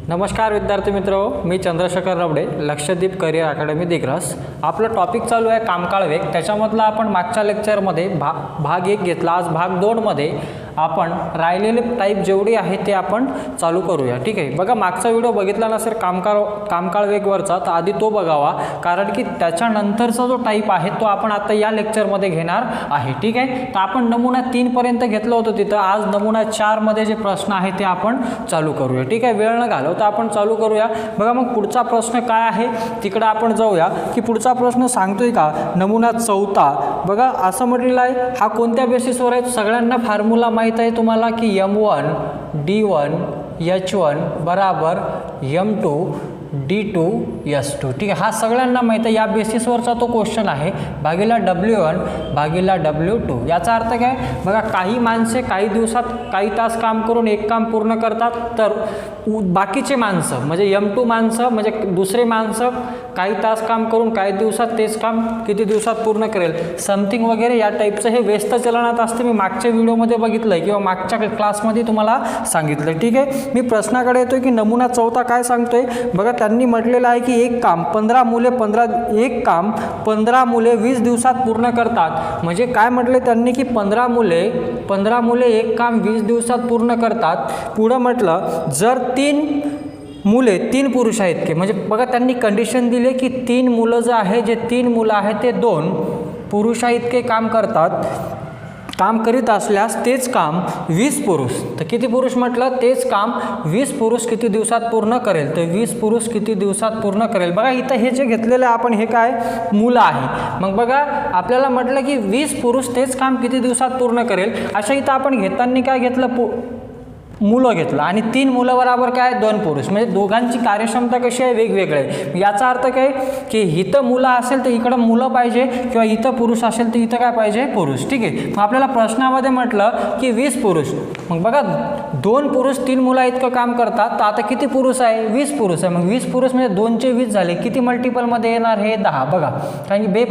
नमस्कार विद्यार्थी मित्रो, मी चंद्रशेखर रवडे, लक्षद्वीप करिअर अकॅडमी दिग्रस। आपलं टॉपिक चालू आहे कामकाळ वेग। त्याच्यामधला आपण मागच्या लेक्चरमध्ये भाग 1 घेतला। आज भाग 2 मध्ये आपण राहिलेले टाईप जेवढी आहे ते आपण चालू करूया। ठीक आहे, बघा मागचा व्हिडिओ बघितला नसेल कामकाळ वेगवरचा तर आधी तो बघावा, कारण की त्याच्यानंतरचा जो टाईप आहे तो आपण आता या लेक्चरमध्ये घेणार आहे। ठीक आहे, तर आपण नमुना 3 पर्यंत घेतलं होतं तिथं। आज नमुना 4 मध्ये जे प्रश्न आहे ते आपण चालू करूया। ठीक आहे, वेळ न घालवता आपण चालू करूया। बघा मग पुढचा प्रश्न काय आहे तिकडे आपण जाऊया की पुढचा प्रश्न सांगतोय का नमुना 4। बघा असं म्हटलेलं आहे, हा कोणत्या बेसिसवर आहे? सगळ्यांना फॉर्म्युला माहित आहे तुम्हाला की M1 D1 H1 बराबर M2 D2 S2। ठीक आहे, हा सगळ्यांना माहित आहे। या बेसिसवरचा तो क्वेश्चन आहे, भागिला W1 भागिला W2। याचा अर्थ काय? बघा काही माणसे काही दिवसात काही तास काम करून एक काम पूर्ण करतात, तर बाकीचे माणसं म्हणजे M2 माणसं म्हणजे दुसरे माणसं काही तास काम करून काही दिवसात तेच काम किती दिवसात पूर्ण करेल, समथिंग वगैरे या टाईपचं हे व्यस्त चलनात असते। मी मागच्या व्हिडिओमध्ये बघितलंय किंवा मागच्या क्लासमध्ये तुम्हाला सांगितलं। ठीक आहे, मी प्रश्नाकडे येतोय की नमुना 4 काय सांगतोय। बघा त्यांनी म्हटलेलं आहे की एक काम 15 मुले 20 दिवसात पूर्ण करतात। म्हणजे काय म्हटले त्यांनी की 15 मुले एक काम 20 दिवसात पूर्ण करतात। पुढे म्हटलं जर 3 पुरुष आहेत की, म्हणजे बघा त्यांनी कंडिशन दिली की 3 मुलं जे आहे, जे 3 मुलं आहेत ते 2 पुरुषा इतके काम करीत असल्यास तेच काम 20 पुरुष, तर किती पुरुष म्हटलं तेच काम 20 पुरुष किती दिवसात पूर्ण करेल, तर 20 पुरुष किती दिवसात पूर्ण करेल। बघा इथं हे जे घेतलेलं आपण हे काय मुलं आहे। मग बघा आपल्याला म्हटलं की 20 पुरुष तेच काम किती दिवसात पूर्ण करेल। अशा इथं आपण घेताना काय घेतलं मुलं घेतलं आणि 3 मुलं बरोबर काय 2 पुरुष, म्हणजे दोघांची कार्यक्षमता कशी आहे वेगवेगळे आहे। याचा अर्थ काय की इथं मुलं असेल तर इकडं मुलं पाहिजे किंवा इथं पुरुष असेल तर इथं काय पाहिजे पुरुष। ठीक आहे, मग आपल्याला प्रश्नामध्ये म्हटलं की 20 पुरुष, मग बघा 2 पुरुष 3 मुलं इतकं काम करतात, तर आता किती पुरुष आहे 20 पुरुष आहे। मग 20 पुरुष म्हणजे 2 चे 20 झाले, किती मल्टिपलमध्ये येणार हे 10। बघा कारण की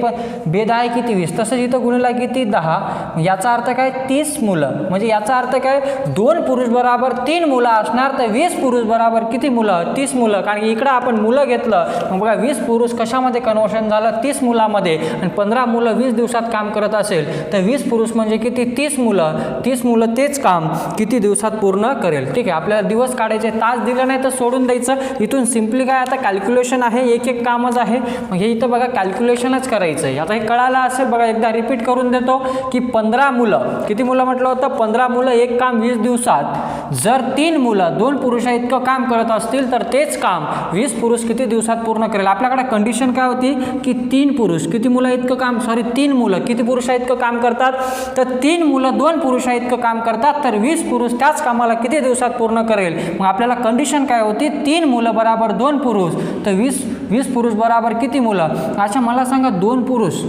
बे 10 आहे किती 20, तसंच इथं गुणिला किती 10। याचा अर्थ काय 30 मुलं, म्हणजे याचा अर्थ काय 2 पुरुष बरोबर 3 मुलं असणार, तर 20 पुरुष बरोबर किती मुलं 30 मुलं, कारण की इकडं आपण मुलं घेतलं। मग बघा 20 पुरुष कशामध्ये कन्वर्शन झालं 30 मुलामध्ये, आणि 15 मुलं 20 दिवसात काम करत असेल तर 20 पुरुष म्हणजे किती 30 मुलं तेच काम किती दिवसात पूर्ण करेल। ठीक आहे, आपल्याला दिवस काढायचे, तास दिलं नाही तर सोडून द्यायचं। इथून सिम्पली काय आता कॅल्क्युलेशन आहे, एक कामच आहे। मग हे इथं बघा कॅल्क्युलेशनच करायचं आहे। आता हे कळालं असेल, बघा एकदा रिपीट करून देतो की 15 मुलं किती मुलं म्हटलं होतं 15 मुलं एक काम 20 दिवसात, जर 3 मुलं 2 पुरुषा इतकं काम करत असतील तर तेच काम 20 पुरुष किती दिवसात पूर्ण करेल। आपल्याकडे कंडिशन काय होती की 3 पुरुष किती मुलं इतकं काम 3 मुलं किती पुरुषा इतकं काम करतात, तर 3 मुलं 2 पुरुषा इतकं काम करतात, तर 20 पुरुष त्याच कामाला किती दिवसात पूर्ण करेल। मग आपल्याला कंडिशन काय होती 3 मुलं बरोबर 2 पुरुष, तर 20 पुरुष बरोबर किती मुलं। अच्छा मला सांगा 2 पुरुष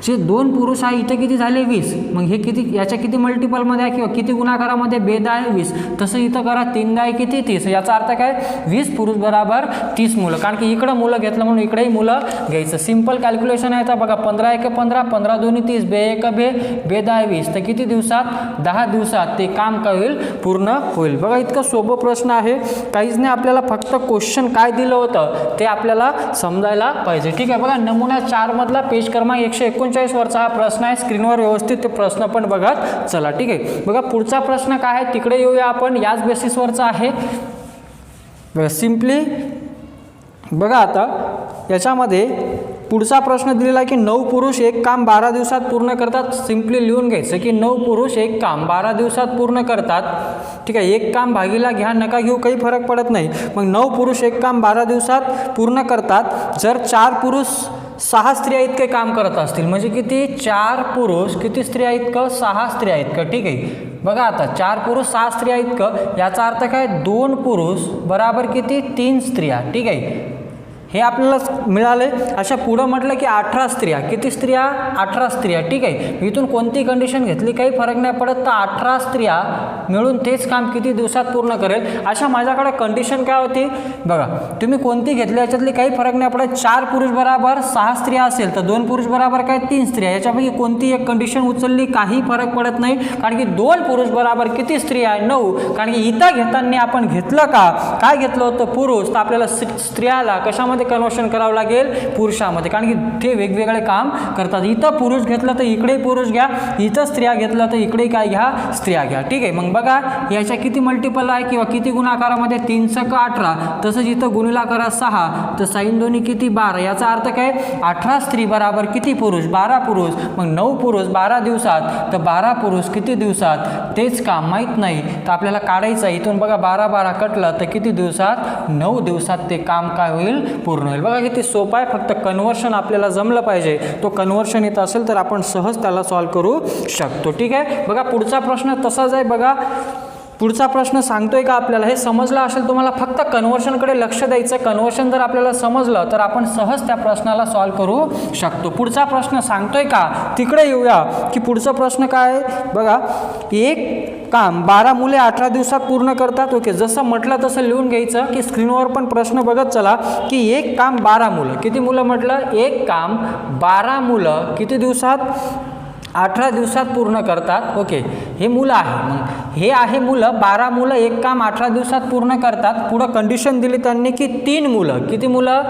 जे 2 पुरुष आहे इथं किती झाले 20, मग हे किती याच्या किती मल्टिपलमध्ये आहे किंवा किती गुणाकारामध्ये बेदा आहे 20, तसं इथं करा 3 आहे किती 30। याचा अर्थ काय 20 पुरुष बरोबर 30 मुलं, कारण की इकडं मुलं घेतलं म्हणून इकडेही मुलं घ्यायचं। सिंपल कॅल्क्युलेशन आहे। तर बघा 15 × 15 15 2 30 बे 1 बे 10 20, तर किती दिवसात 10 दिवसात ते काम काय होईल पूर्ण होईल। बघा इतकं सोपं प्रश्न आहे, काहीच नाही। आपल्याला फक्त क्वेश्चन काय दिलं होतं ते आपल्याला समजायला पाहिजे। ठीक आहे, बघा नमुना 4 मधला पेज क्रमांक 139 वरचा हा प्रश्न आहे। स्क्रीनवर व्यवस्थित ते प्रश्न पण बघत चला। ठीक आहे, बघा पुढचा प्रश्न काय आहे तिकडे येऊया आपण, याच बेसिसवरचा आहे। बघा सिम्पली बघा आता याच्यामध्ये पुढचा प्रश्न दिलेला आहे की 9 पुरुष एक काम 12 दिवसात पूर्ण करतात। सिम्पली लिहून घ्यायचं की 9 पुरुष एक काम 12 दिवसात पूर्ण करतात। ठीक आहे, एक काम भागीला घ्या नका घेऊ, काही फरक पडत नाही। मग 9 पुरुष एक काम 12 दिवसात पूर्ण करतात, जर 4 पुरुष 6 स्त्रिया इतके काम करत असतील, म्हणजे किती 4 पुरुष किती स्त्रिया इतकं 6 स्त्रिया इतकं। ठीक आहे, बघा आता 4 पुरुष 6 स्त्रिया इतकं, याचा अर्थ काय 2 पुरुष बराबर किती 3 स्त्रिया। ठीक आहे, हे आपल्याला मिळाले. अशा पुढं म्हटलं की 18 स्त्रिया, किती स्त्रिया? 18 स्त्रिया. ठीक आहे, इथून कोणती कंडिशन घेतली काही फरक नाही पडत, तर 18 स्त्रिया मिळून तेच काम किती दिवसात पूर्ण करेल. अशा माझ्याकडे कंडिशन काय होती बघा, तुम्ही कोणती घेतली याच्यातली काही फरक नाही पडत. 4 पुरुष बराबर 6 स्त्रिया असेल तर 2 पुरुष बराबर काय 3 स्त्रिया, याच्यापैकी कोणती एक कंडिशन उचलली काही फरक पडत नाही, कारण की 2 पुरुष बराबर किती स्त्रिया? 9. कारण की इथं घेताना आपण घेतलं काय घेतलं होतं? पुरुष. तर आपल्याला स्त्रियाला कशामध्ये कन्वर्शन करावं लागेल? पुरुषामध्ये, कारण की ते वेगवेगळे काम करतात. इथं पुरुष घेतलं तर इकडे पुरुष घ्या, इथं स्त्रिया घेतलं तर इकडे काय घ्या? स्त्रिया घ्या. ठीक आहे, मग बघा याच्या किती मल्टिपल आहे किंवा किती गुणाकारामध्ये? 3 × 18. तसंच इथं गुणिला करा 6, तर 6 दोन्ही किती? 12. याचा अर्थ काय? 18 स्त्री बराबर किती पुरुष? 12 पुरुष. मग 9 पुरुष 12 दिवसात, तर 12 पुरुष किती दिवसात? तेच काम माहीत नाही तर आपल्याला काढायचं आहे. इथून बघा 12 कटलं तर किती दिवसात? 9 दिवसात ते काम काय होईल? पूर्ण होईल. बघा किती सोपं आहे, फक्त कन्वर्शन आपल्याला जमलं पाहिजे. तो कन्वर्शन येत असेल तर आपण सहज त्याला सॉल्व्ह करू शकतो. ठीक आहे, बघा पुढचा प्रश्न तसाच आहे. बघा पुढचा प्रश्न सांगतोय का आपल्याला? हे समजलं असेल तुम्हाला, फक्त कन्वर्शनकडे लक्ष द्यायचं. कन्वर्शन जर आपल्याला समजलं तर आपण सहज त्या प्रश्नाला सॉल्व्ह करू शकतो. पुढचा प्रश्न सांगतोय का? तिकडे येऊया की पुढचा प्रश्न काय आहे बघा. एक काम 12 मुले 18 दिवसात पूर्ण करतात. ओके, जसं म्हटलं तसं लिहून घ्यायचं की स्क्रीनवर पण प्रश्न बघत चला की एक काम 12 मुलं, किती मुलं म्हटलं? एक काम 12 मुलं किती दिवसात? 18 दिवसात पूर्ण करतात. ओके, हे मुलं आहे. मग हे आहे मुलं, 12 मुलं एक काम 18 दिवसात पूर्ण करतात. पुढं कंडिशन दिली त्यांनी की 3 मुलं, किती मुलं?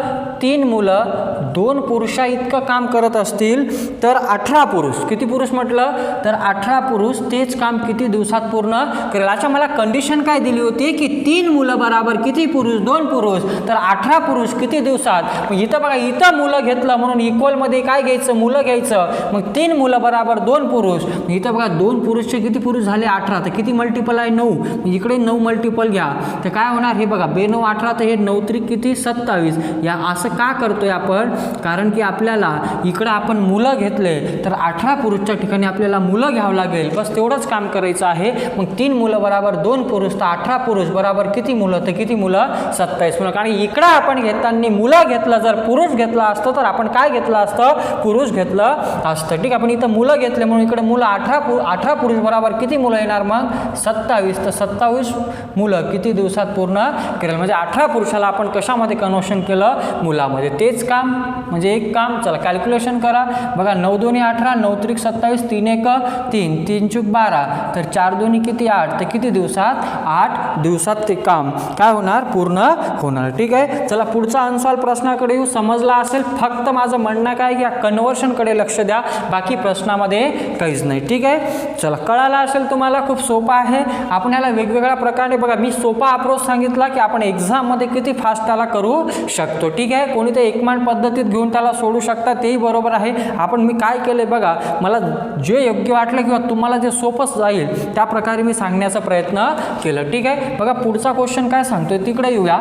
3 मुलं 2 पुरुषा इतकं काम करत असतील तर 18 पुरुष, किती पुरुष म्हटलं? तर 18 पुरुष तेच काम किती दिवसात पूर्ण करेल. अच्छा, मला कंडिशन काय दिली होती की 3 मुलं बराबर किती पुरुष? 2 पुरुष, तर 18 पुरुष किती दिवसात? मग इथं बघा, इथं मुलं घेतलं म्हणून इक्वलमध्ये काय घ्यायचं? मुलं घ्यायचं. मग 3 मुलं बराबर 2 पुरुष. इथं बघा 2 पुरुषचे किती पुरुष झाले? 18. तर किती मल्टिपल आहे? 9. इकडे 9 मल्टिपल घ्या तर काय होणार? हे बघा 2 9 18, तर हे 9 त्रिक किती? 27. या असं का करतोय आपण? कारण की आपल्याला इकडं आपण मुलं घेतले तर 18 पुरुषच्या ठिकाणी आपल्याला मुलं घ्यावं लागेल. बस तेवढंच काम करायचं आहे. मग 3 मुलं बराबर 2 पुरुष, तर 18 पुरुष बराबर किती मुलं? तर किती मुलं? 27 मुलं. कारण इकडं आपण घेताना मुलं घेतलं, जर पुरुष घेतला असतं तर आपण काय घेतलं असतं? पुरुष घेतलं असतं. ठीक आहे, आपण इथं मुलं घेतले म्हणून इकडे मुलं 18 पुरुष बराबर किती मुलं येणार? मग 27. तर 27 मुलं किती दिवसात पूर्ण करेल? म्हणजे 18 पुरुषाला आपण कशामध्ये कन्वर्शन केलं? मुलामध्ये. तेच काम म्हणजे एक काम. चला कॅल्क्युलेशन करा. बघा 9 2 18, 9 त्रिक 27, 3 1 3, 3 चूक 12, तर 4 2 किती? 8. तर किती दिवसात? 8 दिवसात ते काम काय होणार? पूर्ण होणार. ठीक आहे, चला पुढचा अनसॉल्व प्रश्नाकडे येऊ. समजला असेल, फक्त माझं म्हणणं काय की या कन्वर्शनकडे लक्ष द्या, बाकी प्रश्नामध्ये काहीच नाही. ठीक आहे, चला कळाला असेल तुम्हाला, खूप सोपा आहे. आपण याला वेगवेगळ्या प्रकारे बघा, मी सोपा अप्रोच सांगितला की आपण एक्झाममध्ये किती फास्ट त्याला करू शकतो. ठीक आहे, कोणी ते एकमान पद्धतीत घेऊन त्याला सोडू शकता, तेही बरोबर आहे. आपण मी काय केले बघा, मला जे योग्य वाटलं किंवा तुम्हाला जे सोपं जाईल त्या प्रकारे मी सांगण्याचा प्रयत्न केलं. ठीक आहे, बघा पुढचा क्वेश्चन काय सांगतोय तिकडे येऊया.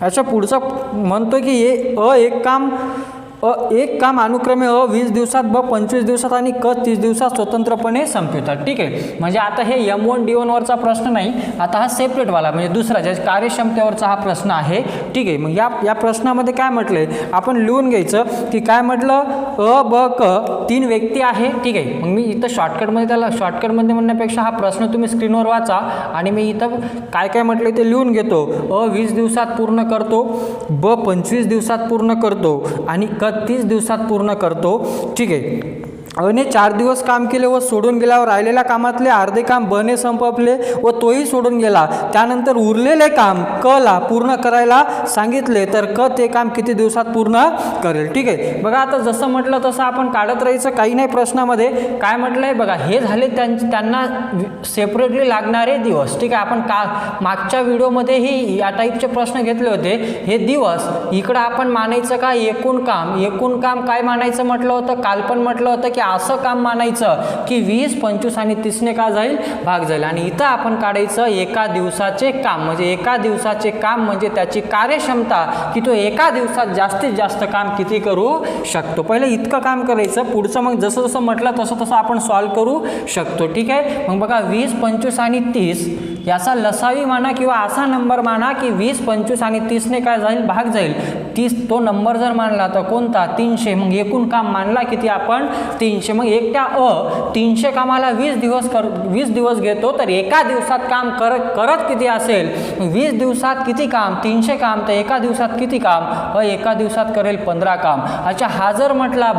अच्छा, पुढचा म्हणतोय की एक काम अनुक्रमे 20 दिवसात, 25 दिवसात आणि 30 दिवसात स्वतंत्रपणे संपवतात. ठीक आहे, म्हणजे आता हे M1 D1 वरचा प्रश्न नाही, आता हा सेपरेटवाला म्हणजे दुसरा ज्याच्या कार्यक्षमतेवरचा हा प्रश्न आहे. ठीक आहे, मग या प्रश्नामध्ये काय म्हटलंय आपण लिहून घ्यायचं की काय म्हटलं? ब क 3 व्यक्ती आहे. ठीक आहे, मग मी इथं शॉर्टकटमध्ये म्हणण्यापेक्षा हा प्रश्न तुम्ही स्क्रीनवर वाचा आणि मी इथं काय काय म्हटलं ते लिहून घेतो. 20 दिवसात पूर्ण करतो, ब 25 दिवसात पूर्ण करतो आणि 30 दिवसात पूर्ण करतो. ठीक आहे, अने 4 दिवस काम केले व सोडून गेल्यावर राहिलेल्या कामातले अर्धे काम बने संपवले व तोही सोडून गेला. त्यानंतर उरलेले काम क ला पूर्ण करायला सांगितले तर क ते काम किती दिवसात पूर्ण करेल. ठीक आहे, बघा आता जसं म्हटलं तसं आपण काढत राहायचं, काही नाही. प्रश्नामध्ये काय म्हटलंय बघा, हे झाले त्यांना सेपरेटली लागणारे दिवस. ठीक आहे, आपण मागच्या व्हिडिओमध्येही या टाईपचे प्रश्न घेतले होते. हे दिवस इकडं आपण मानायचं का? एकूण काम काय मानायचं म्हटलं होतं? काल पण म्हटलं होतं की असं काम मानायचं की 20, 25 आणि 30ने का जाईल? भाग जाईल. आणि इथं आपण काढायचं एका दिवसाचे काम, म्हणजे एका दिवसाचे काम म्हणजे त्याची कार्यक्षमता की तो एका दिवसात जास्तीत जास्त काम किती करू शकतो. पहिले इतकं काम करायचं, पुढचं मग जसं म्हटलं तसं आपण सॉल्व्ह करू शकतो. ठीक आहे, मग बघा 20, 25 आणि 30 याचा लसावी माना किंवा असा नंबर माना की 20, 25 आणि 30ने काय जाईल, भाग जाईल. 30 तो नंबर जर मानला तर कोणता, 300. मग एकूण काम मानला किती आपण, 300. मग एकट्या 300 कामाला 20 दिवस घेतो, तर एका दिवसात काम करत किती असेल, 20 दिवसात किती काम, 300 काम, तर एका दिवसात किती काम, एका दिवसात करेल 15 काम. अच्छा, हा जर म्हटला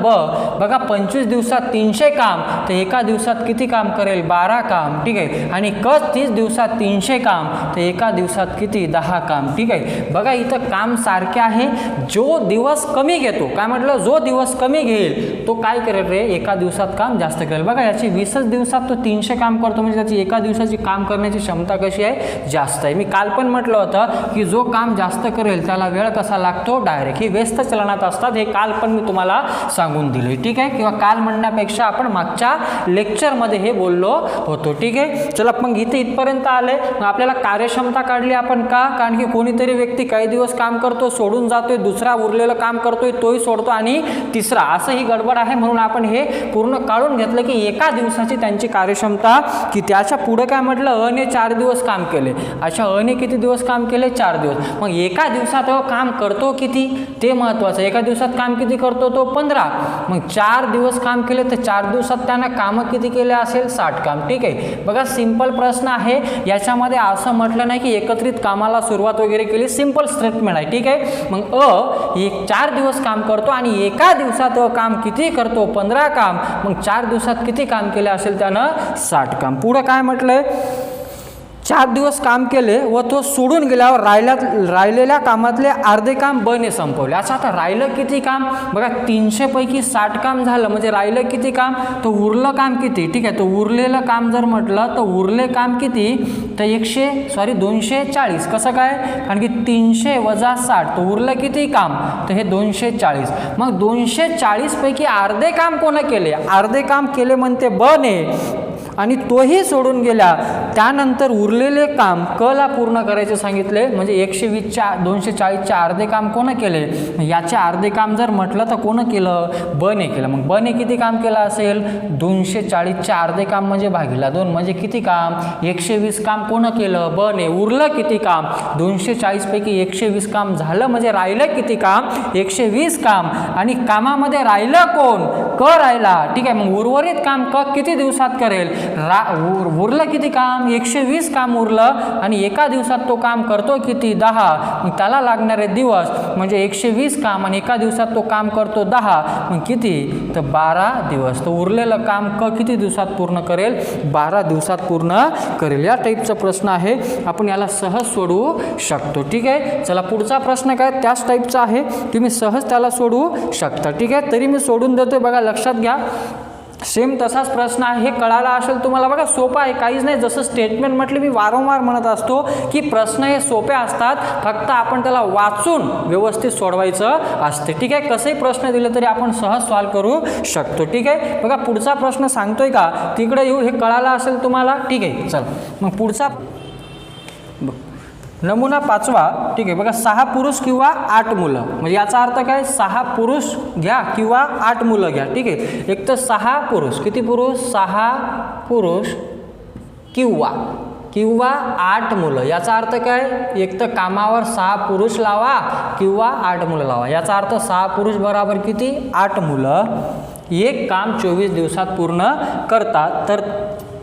बघा 25 दिवसात 300 काम, तर एका दिवसात किती काम करेल, 12 काम. ठीक आहे. आणि 30 दिवसात 300 काम, तर एका दिवसात किती, 10 काम. ठीक आहे. बघा इथं काम सारखे आहे. जो दिवस कमी घेतो, काय म्हटलं, जो दिवस कमी घेईल तो काय करेल रे, एका दिवसात काम जास्त करेल. बघा याची 20 दिवसात तो 300 काम करतो, म्हणजे त्याची एका दिवसाची काम करण्याची क्षमता कशी आहे, जास्त आहे. मी काल पण म्हटलं होतं की जो काम जास्त करेल त्याला वेळ कसा लागतो, डायरेक्ट. ही व्यस्त चलनात असतात, हे काल पण मी तुम्हाला सांगून दिले. ठीक आहे. किंवा काल म्हणण्यापेक्षा आपण मागच्या लेक्चरमध्ये हे बोललो होतो. ठीक आहे. चला मग इथे इथपर्यंत आले. आपल्याला कार्यक्षमता काढली आपण का, कारण की कोणीतरी व्यक्ती काही दिवस काम करतो, सोडून जातोय, दुसरा उरलेलं काम करतोय, तोही सोडतो, आणि तिसरा, असं ही गडबड आहे. म्हणून आपण हे पूर्ण काढून घेतलं की एका दिवसाची त्यांची कार्यक्षमता किती. त्याच्या पुढे काय म्हटलं, ने 4 दिवस काम केले. अच्छा, ने किती दिवस काम केले, 4 दिवस. मग एका दिवसात काम करतो किती, ते महत्त्वाचं. एका दिवसात काम किती करतो, तो 15. मग 4 दिवस काम केले, तर 4 दिवसात त्यानं कामं किती केले असेल, 60 काम. ठीक आहे. बघा सिंपल प्रश्न आहे. याच्यामध्ये असं म्हटलं नाही की एकत्रित कामाला सुरुवात वगैरे केली, सिंपल स्टेटमेंट आहे. ठीक आहे. मग 4 दिवस काम करतो आणि एका दिवसात काम किती करतो, 15 काम. मग 4 दिवसात किती काम केले असेल त्यानं, 60 काम. पुढं काय म्हटलंय, 4 दिवस काम केले व तो सोडून गेल्यावर राहिलेल्या कामातले अर्धे काम ने संपवले. अच्छा, आता राहिलं किती काम, बघा 300 पैकी 60 काम झालं, म्हणजे राहिलं किती काम, तर उरलं काम किती. ठीक आहे. तर उरलेलं काम जर म्हटलं तर उरले काम किती, तर 240. कसं काय, कारण की 300 वजा 60, तर उरलं किती काम, तर हे 240. मग 240 पैकी अर्धे काम कोणं केले, अर्धे काम केले म्हणते ने, आणि तोही सोडून गेला. त्यानंतर उरलेले काम ला पूर्ण करायचे सांगितले, म्हणजे 120च्या 240च्या अर्धे काम कोणं केले, याचे अर्धे काम जर म्हटलं तर कोणं केलं, ने केलं. मग ने किती काम केलं असेल, 240च्या अर्धे काम म्हणजे भागीला 2, म्हणजे किती काम, 120 काम कोणं केलं, ने. उरलं किती काम, 240 पैकी 120 काम झालं, म्हणजे राहिलं किती काम, 120 काम. आणि कामामध्ये राहिलं कोण, राहिला. ठीक आहे. मग उर्वरित काम किती दिवसात करेल, उरलं किती काम, 120 काम उरलं, आणि एका दिवसात तो काम करतो किती, 10. मग त्याला लागणारे दिवस म्हणजे 120 काम, आणि एका दिवसात तो काम करतो 10. मग किती, तर 12 दिवस. तर उरलेलं काम किती दिवसात पूर्ण करेल, 12 दिवसात पूर्ण करेल. या टाईपचा प्रश्न आहे, आपण याला सहज सोडवू शकतो. ठीक आहे. चला पुढचा प्रश्न काय, त्याच टाईपचा आहे, तुम्ही सहज त्याला सोडवू शकता. ठीक आहे. तरी मी सोडून देतोय, बघा लक्षात घ्या. सेम तसाच प्रश्न आहे, हे कळाला असेल तुम्हाला. बघा सोपा आहे, काहीच नाही. जसं स्टेटमेंट म्हटलं, मी वारंवार म्हणत असतो की प्रश्न हे सोपे असतात, फक्त आपण त्याला वाचून व्यवस्थित सोडवायचं असते. ठीक आहे. कसंही प्रश्न दिले तरी आपण सहज सॉल्व करू शकतो. ठीक आहे. बघा पुढचा प्रश्न सांगतोय का, तिकडे येऊ, हे कळालं असेल तुम्हाला. ठीक आहे. चल मग पुढचा नमुना 5वा. ठीक आहे. बघा 6 पुरुष किंवा 8 मुलं, म्हणजे याचा अर्थ काय, 6 पुरुष घ्या किंवा 8 मुलं घ्या. ठीक आहे. एक तर 6 पुरुष, किती पुरुष, 6 पुरुष किंवा 8 मुलं. याचा अर्थ काय, एक तर कामावर 6 पुरुष लावा किंवा 8 मुलं लावा. याचा अर्थ 6 पुरुष बरोबर किती, 8 मुलं. एक काम 24 दिवसात पूर्ण करतात, तर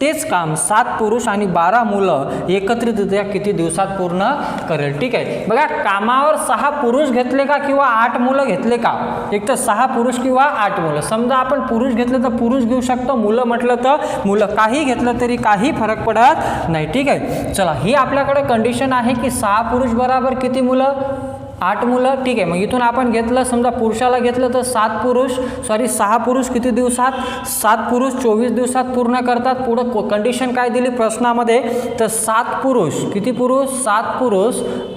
तेच काम 7 पुरुष आणि 12 मुलं एकत्रितरित्या किती दिवसात पूर्ण करेल. ठीक आहे. बघा कामावर 6 पुरुष घेतले का किंवा 8 मुलं घेतले का, एक तर 6 पुरुष किंवा 8 मुलं. समजा आपण पुरुष घेतलं तर पुरुष घेऊ शकतो, मुलं म्हटलं तर मुलं, काही घेतलं तरी काही फरक पडत नाही. ठीक आहे. चला, ही आपल्याकडे कंडिशन आहे की 6 पुरुष बरोबर किती मुलं, 8 मुलं. ठीक आहे. मग इथून आपण घेतलं, समजा पुरुषाला घेतलं तर 6 पुरुष किती दिवसात, 7 पुरुष 24 दिवसात पूर्ण करतात. पुढं कंडिशन काय दिली प्रश्नामध्ये, तर 7 पुरुष, किती पुरुष, 7 पुरुष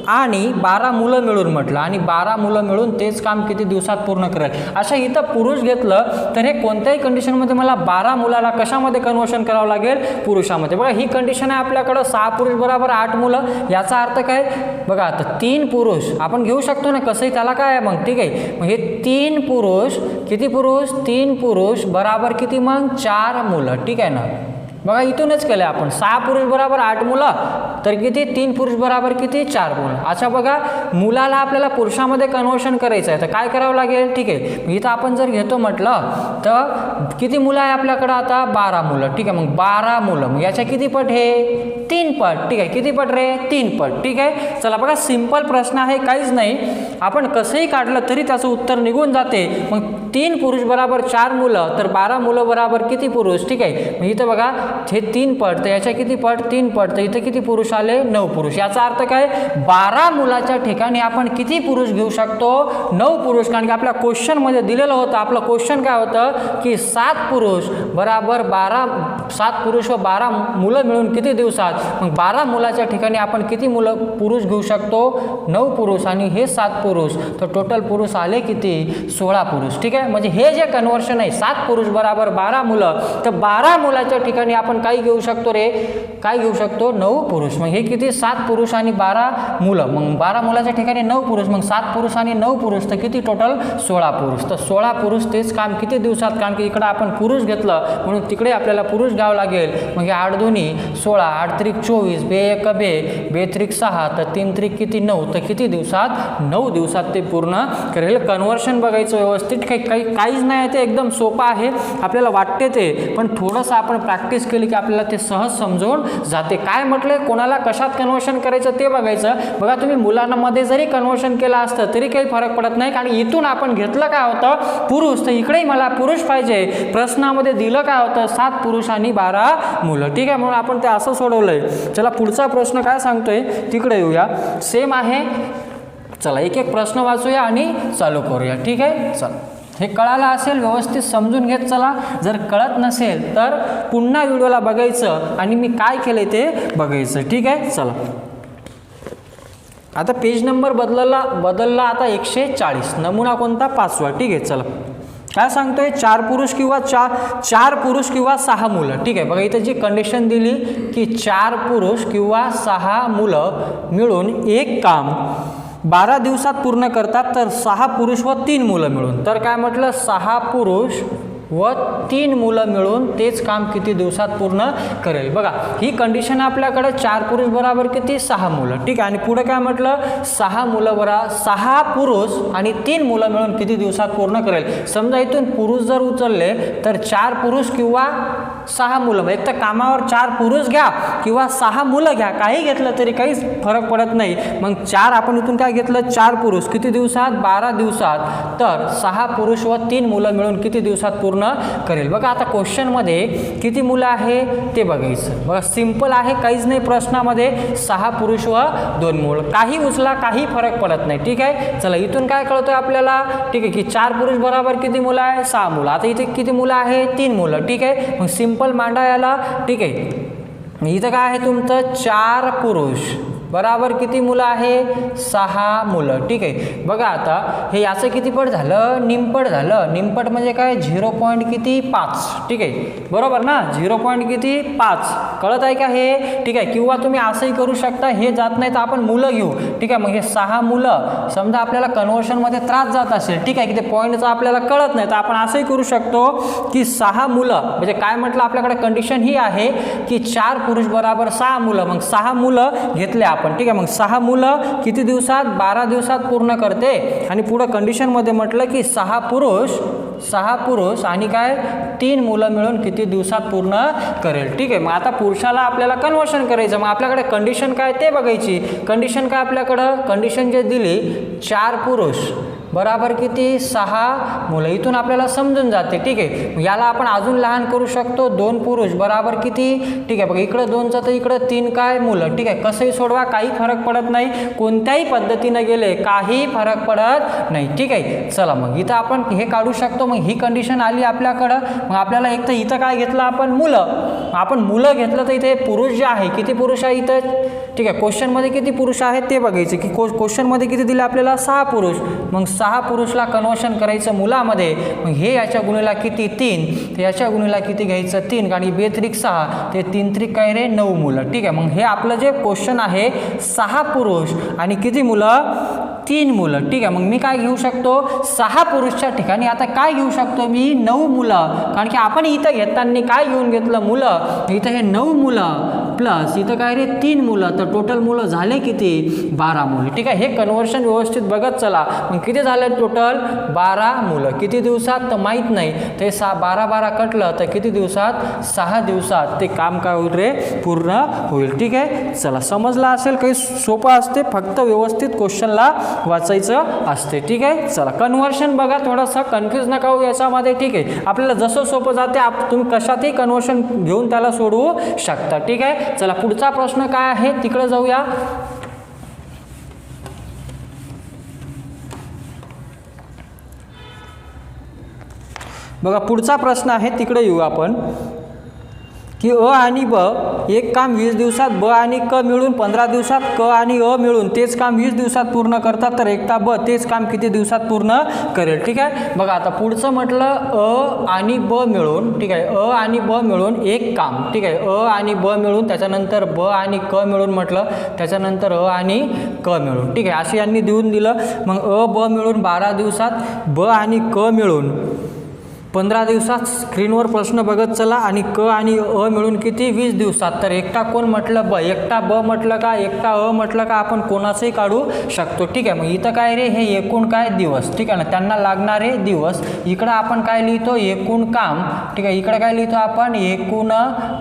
आणि 12 मुलं मिळून म्हटलं, आणि 12 मुलं मिळून तेच काम किती दिवसात पूर्ण करेल. अशा इथं पुरुष घेतलं तर हे कोणत्याही कंडिशनमध्ये मला 12 मुलाला कशामध्ये कन्वर्शन करावं लागेल, पुरुषामध्ये. बघा ही कंडिशन आहे आपल्याकडं, 6 पुरुष बरोबर 8 मुलं. याचा अर्थ काय, बघा आता 3 पुरुष आपण घेऊ शकतो ना, कसंही त्याला काय आहे मग. ठीक आहे. मग हे 3 पुरुष, किती पुरुष, 3 पुरुष बरोबर किती मग 4 मुलं. ठीक आहे ना. बघा इथूनच केलं आपण 6 पुरुष बराबर 8 मुलं, तर किती 3 पुरुष बराबर किती 4 मुलं. अच्छा बघा मुलाला आपल्याला पुरुषामध्ये कन्वर्शन करायचं आहे तर काय करावं लागेल. ठीक आहे इथं आपण जर घेतो म्हटलं तर किती मुलं आहे आपल्याकडं आता 12 मुलं. ठीक आहे मग 12 मुलं मग याच्या किती पट हे 3 पट. ठीक आहे किती पट रे 3 पट. ठीक आहे चला बघा सिंपल प्रश्न आहे काहीच नाही, आपण कसंही काढलं तरी त्याचं उत्तर निघून जाते. मग 3 पुरुष बराबर 4 मुलं तर 12 मुलं बराबर किती पुरुष. ठीक आहे मग इथं बघा हे 3 पट तर याच्या किती पट 3 पट तर इथं किती पुरुष आले 9 पुरुष. याचा अर्थ काय 12 मुलाच्या ठिकाणी आपण किती पुरुष घेऊ शकतो 9 पुरुष. कारण की आपल्या क्वेश्चनमध्ये दिलेलं होतं, आपलं क्वेश्चन काय होतं की 7 पुरुष बराबर 7 पुरुष व 12 मुलं मिळून किती दिवसात. मग 12 मुलाच्या ठिकाणी आपण किती मुलं पुरुष घेऊ शकतो 9 पुरुष आणि हे 7 पुरुष तर टोटल पुरुष आले किती 16 पुरुष. ठीक आहे म्हणजे हे जे कन्वर्शन आहे 7 पुरुष बराबर 12 मुलं तर 12 मुलाच्या ठिकाणी आपण काय घेऊ शकतो रे काय घेऊ शकतो 9 पुरुष. मग हे किती 7 पुरुष आणि 12 मुलं मग 12 मुलाच्या ठिकाणी 9 पुरुष मग 7 पुरुष आणि 9 पुरुष तर किती टोटल 16 पुरुष. तर 16 पुरुष तेच काम किती दिवसात, कारण की इकडं आपण पुरुष घेतलं म्हणून तिकडे आपल्याला पुरुष घ्यावं लागेल. मग हे 8 दोन्ही 16 8 त्रिक 24 बे एक बे बे त्रिक 6 तर 3 त्रिक किती 9 तर किती दिवसात 9 दिवसात ते पूर्ण करेल. कन्वर्शन बघायचं व्यवस्थित काहीच नाही ते एकदम सोपं आहे आपल्याला वाटते ते, पण थोडंसं आपण प्रॅक्टिस केली की आपल्याला ते सहज समजून जाते. काय म्हटले कोणाला कशात कन्वर्शन करायचं ते बघायचं. बघा तुम्ही मुलांमध्ये जरी कन्वर्शन केलं असतं तरी काही फरक पडत नाही, कारण इथून आपण घेतलं काय होतं पुरुष तर इकडेही मला पुरुष पाहिजे. प्रश्नामध्ये दिलं काय होतं 7 पुरुष आणि 12 मुलं. ठीक आहे म्हणून आपण ते असं सोडवलंय. चला पुढचा प्रश्न काय सांगतोय तिकडे येऊया. सेम आहे चला एक एक प्रश्न वाचूया आणि चालू करूया. ठीक आहे चला हे कळालं असेल व्यवस्थित समजून घेत चला. जर कळत नसेल तर पुन्हा व्हिडिओला बघायचं आणि मी काय केलं ते बघायचं. ठीक आहे चला आता पेज नंबर बदलला आता 140. नमुना कोणता 5वा. ठीक आहे चला काय सांगतोय 4 पुरुष किंवा 4 पुरुष किंवा 6 मुलं. ठीक आहे बघा इथं जी कंडिशन दिली की 4 पुरुष किंवा 6 मुलं मिळून एक काम 12 दिवसात पूर्ण करतात तर 6 पुरुष व 3 मुलं मिळून. तर काय म्हटलं 6 पुरुष व 3 मुलं मिळून तेच काम किती दिवसात पूर्ण करेल. बघा ही कंडिशन आपल्याकडे 4 पुरुष बराबर किती 6 मुलं. ठीक आहे आणि पुढे काय म्हटलं 6 मुलं बरोबर 6 पुरुष आणि 3 मुलं मिळून किती दिवसात पूर्ण करेल. समजा इथून पुरुष जर उचलले तर 4 पुरुष किंवा 6 मुलं, एक तर कामावर 4 पुरुष घ्या किंवा 6 मुलं घ्या, काही घेतलं तरी काहीच फरक पडत नाही. मग 4 आपण इथून काय घेतलं 4 पुरुष किती दिवसात 12 दिवसात तर 6 पुरुष व 3 मुलं मिळून किती दिवसात पूर्ण करेल. बघा आता क्वेश्चनमध्ये किती मुलं आहे ते बघायचं. बघा सिंपल आहे काहीच नाही प्रश्नामध्ये 6 पुरुष व 2 मुलं, काही उचला काही फरक पडत नाही. ठीक आहे चला इथून काय कळतोय आपल्याला. ठीक आहे की 4 पुरुष बरोबर किती मुलं आहे 6 मुलं. आता इथे किती मुलं आहे 3 मुलं. ठीक आहे मग सिंपल मांडा याला. ठीक आहे इथं काय आहे तुमचं 4 पुरुष बराबर किती मुलं आहे 6 मुलं. ठीक आहे बघा आता हे याचं किती पट झालं निमपट झालं. निमपट म्हणजे काय 0. किती 5. ठीक आहे बरोबर ना 0. किती 5 कळत आहे का हे. ठीक आहे किंवा तुम्ही असंही करू शकता हे जात नाही तर आपण मुलं घेऊ. ठीक आहे मग हे 6 मुलं समजा आपल्याला कन्वर्शनमध्ये त्रास जात असेल. ठीक आहे की ते पॉईंटचं आपल्याला कळत नाही तर आपण असंही करू शकतो की 6 मुलं म्हणजे काय म्हटलं आपल्याकडे कंडिशन ही आहे की 4 पुरुष बराबर 6 मुलं. मग 6 मुलं घेतले आपण. ठीक आहे मग 6 मुलं किती दिवसात 12 दिवसात पूर्ण करते. आणि पुढं कंडिशनमध्ये म्हटलं की 6 पुरुष आणि काय 3 मुलं मिळून किती दिवसात पूर्ण करेल. ठीक आहे मग आता पुरुषाला आपल्याला कन्वर्शन करायचं. मग आपल्याकडे कंडिशन काय ते बघायची. कंडिशन काय आपल्याकडं कंडिशन जे दिली 4 पुरुष बराबर किती 6 मुलं. इथून आपल्याला समजून जाते. ठीक आहे याला आपण अजून लहान करू शकतो 2 पुरुष बराबर किती. ठीक आहे बघा इकडं 2चं तर इकडं 3 काय मुलं. ठीक आहे कसंही सोडवा काही फरक पडत नाही, कोणत्याही पद्धतीनं गेले काही फरक पडत नाही. ठीक आहे चला मग इथं आपण हे काढू शकतो. मग ही कंडिशन आली आपल्याकडं. मग आपल्याला एक तर इथं काय घेतलं आपण मुलं घेतलं तर इथे पुरुष जे आहे किती पुरुष आहे इथं. ठीक आहे क्वेश्चनमध्ये किती पुरुष आहेत ते बघायचे की क्वेश्चनमध्ये किती दिले आपल्याला 6 पुरुष. मग 6 पुरुषला कन्वर्शन करायचं मुलामध्ये. मग हे याच्या गुणीला किती 3 तर याच्या गुणीला किती घ्यायचं 3 आणि 2 त्रिक 6 ते 3 त्रिक काय रे 9 मुलं. ठीक आहे मग हे आपलं जे क्वेश्चन आहे 6 पुरुष आणि किती मुलं 3 मुलं. ठीक आहे, मग मी काय घेऊ शकतो 6 पुरुषच्या ठिकाणी आता काय घेऊ शकतो मी 9 मुलं, कारण की आपण इथं घेताना काय घेऊन घेतलं मुलं, इथं हे 9 मुलं प्लस इथं काय रे 3 मुलं, तर टोटल मुलं झाले किती 12 मुलं. ठीक आहे, हे कन्व्हर्शन व्यवस्थित बघत चला. मग किती झाले टोटल 12 मुलं. किती दिवसात तर माहीत नाही, ते 12 कटलं तर किती दिवसात 6 दिवसात ते काम काय होईल रे पूर्ण होईल. ठीक आहे, चला समजला असेल, काही सोपं असते, फक्त व्यवस्थित क्वेश्चनला वाचायचं असते. ठीक आहे, चला कन्व्हर्शन बघा, थोडंसं कन्फ्यूज नका होऊ याच्यामध्ये. ठीक आहे, आपल्याला जसं सोपं जाते तुम्ही कशातही कन्व्हर्शन घेऊन त्याला सोडवू शकता. ठीक आहे, चला पुढचा प्रश्न काय आहे तिकडे जाऊया. बघा पुढचा प्रश्न आहे तिकडे येऊ आपण, की अ आणि ब एक काम 20 दिवसात ब आणि क मिळून 15 दिवसात क आणि अ मिळून तेच काम 20 दिवसात पूर्ण करतात, तर एकटा ब तेच काम किती दिवसात पूर्ण करेल. ठीक आहे, बघा आता पुढचं म्हटलं अ आणि ब मिळून. ठीक आहे, अ आणि ब मिळून एक काम. ठीक आहे, अ आणि ब मिळून त्याच्यानंतर ब आणि क मिळून म्हटलं, त्याच्यानंतर अ आणि क मिळून. ठीक आहे, असे यांनी देऊन दिलं. मग अ ब मिळून 12 दिवसात, ब आणि क मिळून 15 दिवसात. स्क्रीनवर प्रश्न बघत चला. आणि क आणि अ मिळून किती 20 दिवसात. तर एकटा कोण म्हटलं ब, एकटा ब म्हटलं का, एकटा अ म्हटलं का, आपण कोणाचंही काढू शकतो. ठीक आहे, मग इथं काय रे हे एकूण काय दिवस. ठीक आहे ना, त्यांना लागणारे दिवस. इकडं आपण काय लिहितो एकूण काम. ठीक आहे, इकडं काय लिहितो आपण एकूण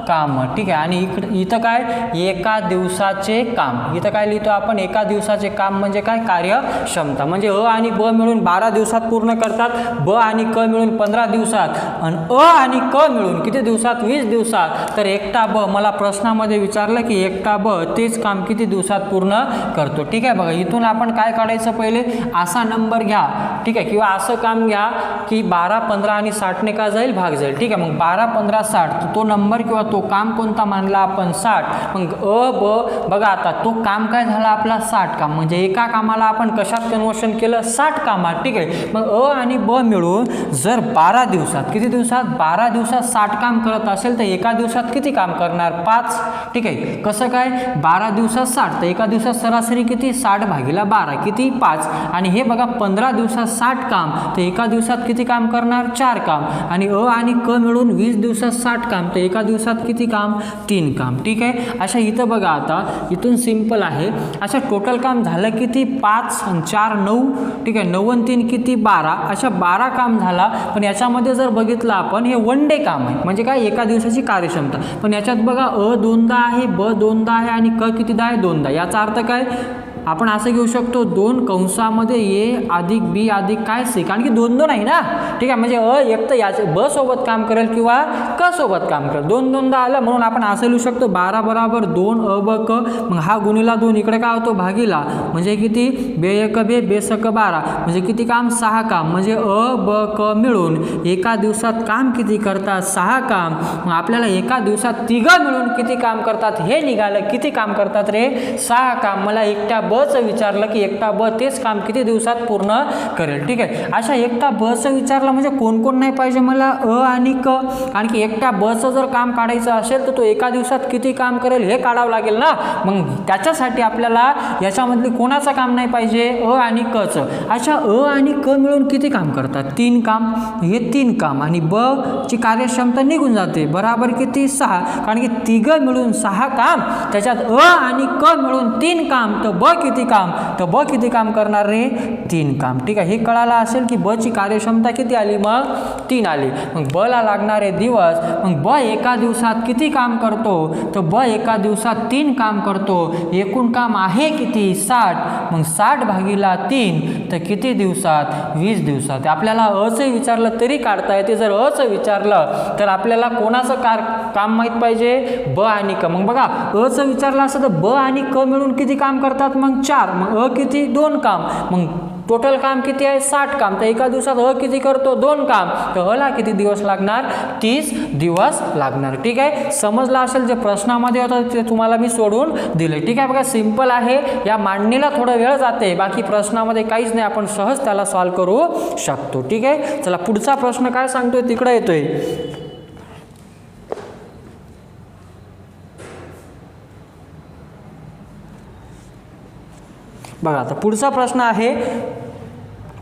काम. ठीक आहे, आणि इथं काय एका दिवसाचे काम. इथं काय लिहितो आपण एका दिवसाचे काम म्हणजे काय कार्यक्षमता. म्हणजे अ आणि ब मिळून 12 दिवसात पूर्ण करतात, ब आणि क मिळून 15 दिवसात, आणि अ आणि क मिळून किती दिवसात 20 दिवसात. तर एकटा ब मला प्रश्नामध्ये विचारलं की एकटा ब तेच काम किती दिवसात पूर्ण करतो. ठीक आहे, बघा इथून आपण काय काढायचं पहिले असा नंबर घ्या. ठीक आहे, किंवा असं काम घ्या की 12, 15 आणि 60 का जाईल भाग जाईल. ठीक आहे, मग 12, 15, 60 तो नंबर किंवा तो काम कोणता मानला आपण 60. मग अ ब बघा आता तो काम काय झाला आपला 60 काम, म्हणजे एका कामाला आपण कशात कन्वर्शन केलं 60 कामात. ठीक आहे, मग अ आणि ब मिळून जर 12 दिवसात किती दिवसात 12 दिवसात 60 काम करत असेल तर एका दिवसात किती काम करणार 5. ठीक आहे, कसं काय 12 दिवसात 60 तर एका दिवसात सरासरी किती 60 भागिले 12 किती 5. आणि हे बघा 15 दिवसात 60 काम तर एका दिवसात किती काम करणार 4 काम. आणि अ आणि क मिळून 20 दिवसात 60 काम तर एका दिवसात किती काम 3 काम. ठीक आहे, अशा इथं बघा आता इथून सिंपल आहे. अशा टोटल काम झालं किती 5 आणि 4 9. ठीक आहे, 9 आणि 3 किती 12. अशा 12 काम झाला. पण याच्यामध्ये जर बघितलं आपण हे वन डे काम आहे, म्हणजे काय एका दिवसाची कार्यक्षमता. पण याच्यात बघा अ दोनदा आहे, ब दोनदा आहे आणि क कितीदा आहे दोनदा. याचा अर्थ काय आपण असं घेऊ शकतो 2 कंसामध्ये ए अधिक बी अधिक काय सी, कारण की 2 आहे ना. ठीक आहे, म्हणजे अ एक तर याचे ब सोबत काम करेल किंवा क सोबत काम करेल. 2 आलं म्हणून आपण असं लिहू शकतो 12 बराबर 2 अ ब क. मग हा गुणिला 2 इकडे काय होतो भागीला, म्हणजे किती बे एक बे बेसक 12 म्हणजे किती काम 6 काम. म्हणजे अ ब क मिळून एका दिवसात काम किती करतात 6 काम. मग आपल्याला एका दिवसात तिघं मिळून किती काम करतात हे निघालं. किती काम करतात रे 6 काम. मला एकट्या बचं विचारलं की एकटा ब तेच काम किती दिवसात पूर्ण करेल. ठीक आहे, अशा एकटा बचं विचारलं म्हणजे कोण कोण नाही पाहिजे मला अ आणि क, कारण की एकट्या बचं जर काम काढायचं असेल तर तो एका दिवसात किती काम करेल हे काढावं लागेल ना. मग त्याच्यासाठी आपल्याला याच्यामधली कोणाचं काम नाही पाहिजे अ आणि कचं. अशा अ आणि क मिळून किती काम करतात 3 काम. हे 3 काम आणि ब ची कार्यक्षमता निघून जाते बराबर किती 6, कारण की तिघं मिळून 6 काम. त्याच्यात अ आणि क मिळून 3 काम तर ब किती काम, तर ब किती काम करणार रे 3 काम. ठीक आहे, हे कळालं असेल की ब ची कार्यक्षमता किती आली मग 3 आली. मग ब ला लागणारे दिवस, मग ब एका दिवसात किती काम करतो, तर ब एका दिवसात 3 काम करतो. एकूण काम आहे किती 60. मग 60 भागिला 3 तर किती दिवसात 20 दिवसात. आपल्याला अचं विचारलं तरी काढता येते. जर अचं विचारलं तर आपल्याला कोणाचं काम माहीत पाहिजे ब आणि क. मग बघा अचं विचारलं असं तर ब आणि क मिळून किती काम करतात मग 4. मग अ किती 2 काम. मग टोटल काम किती आहे 60 काम. तर एका दिवसात अ किती करतो 2 काम. तर अ ला किती दिवस लागणार 30 दिवस लागणार. ठीक आहे, समजलं असेल जे प्रश्नामध्ये होतं ते तुम्हाला मी सोडून दिले. ठीक आहे, बघा सिंपल आहे. या मांडणीला थोडा वेळ जाते, बाकी प्रश्नामध्ये काहीच नाही, आपण सहज त्याला सॉल्व्ह करू शकतो. ठीक आहे, चला पुढचा प्रश्न काय सांगतोय तिकडे येतोय. बघा आता पुढचा प्रश्न आहे,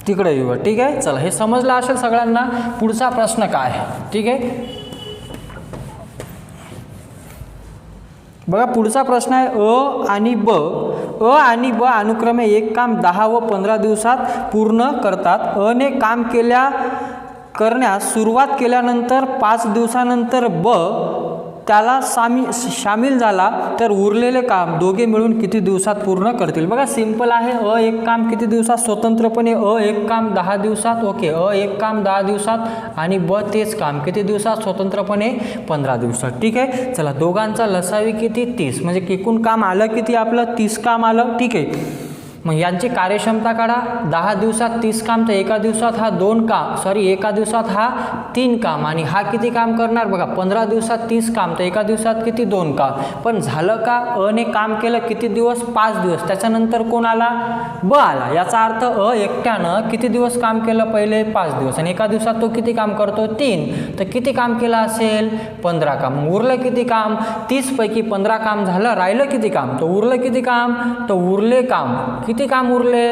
तिकडे येऊया. ठीक आहे, चला हे समजलं असेल सगळ्यांना. पुढचा प्रश्न काय आहे, ठीक आहे. बघा पुढचा प्रश्न आहे अ आणि ब. अ आणि ब अनुक्रमे एक काम 10 व 15 दिवसात पूर्ण करतात. अ ने काम करण्यास सुरुवात केल्यानंतर 5 दिवसानंतर ब त्याला सामील झाला तर उरलेले काम दोघे मिळून किती दिवसात पूर्ण करतील. बघा सिंपल आहे. अ एक काम किती दिवसात स्वतंत्रपणे, अ एक काम 10 दिवसात, ओके. अ एक काम 10 दिवसात आणि ब तेच काम किती दिवसात स्वतंत्रपणे 15 दिवसात. ठीक आहे, चला दोघांचा लसावी किती 30, म्हणजे एकूण काम आलं किती आपलं 30 काम आलं. ठीक आहे, मग यांची कार्यक्षमता काढा. 10 दिवसात 30 काम, तर एका दिवसात हा 2 काम, सॉरी एका दिवसात हा 3 काम, आणि हा किती काम करणार बघा 15 दिवसात 30 काम, तर एका दिवसात किती 2 काम. पण झालं का, अ ने काम केलं किती दिवस 5 दिवस, त्याच्यानंतर कोण आला ब आला. याचा अर्थ अ एकट्यानं किती दिवस काम केलं पहिले 5 दिवस, आणि एका दिवसात तो किती काम करतो 3, तर किती काम केलं असेल 15 काम. उरलं किती काम 30 पैकी 15 काम झालं, राहिलं किती काम, तर उरलं किती काम, तर उरले काम किती काम उरले,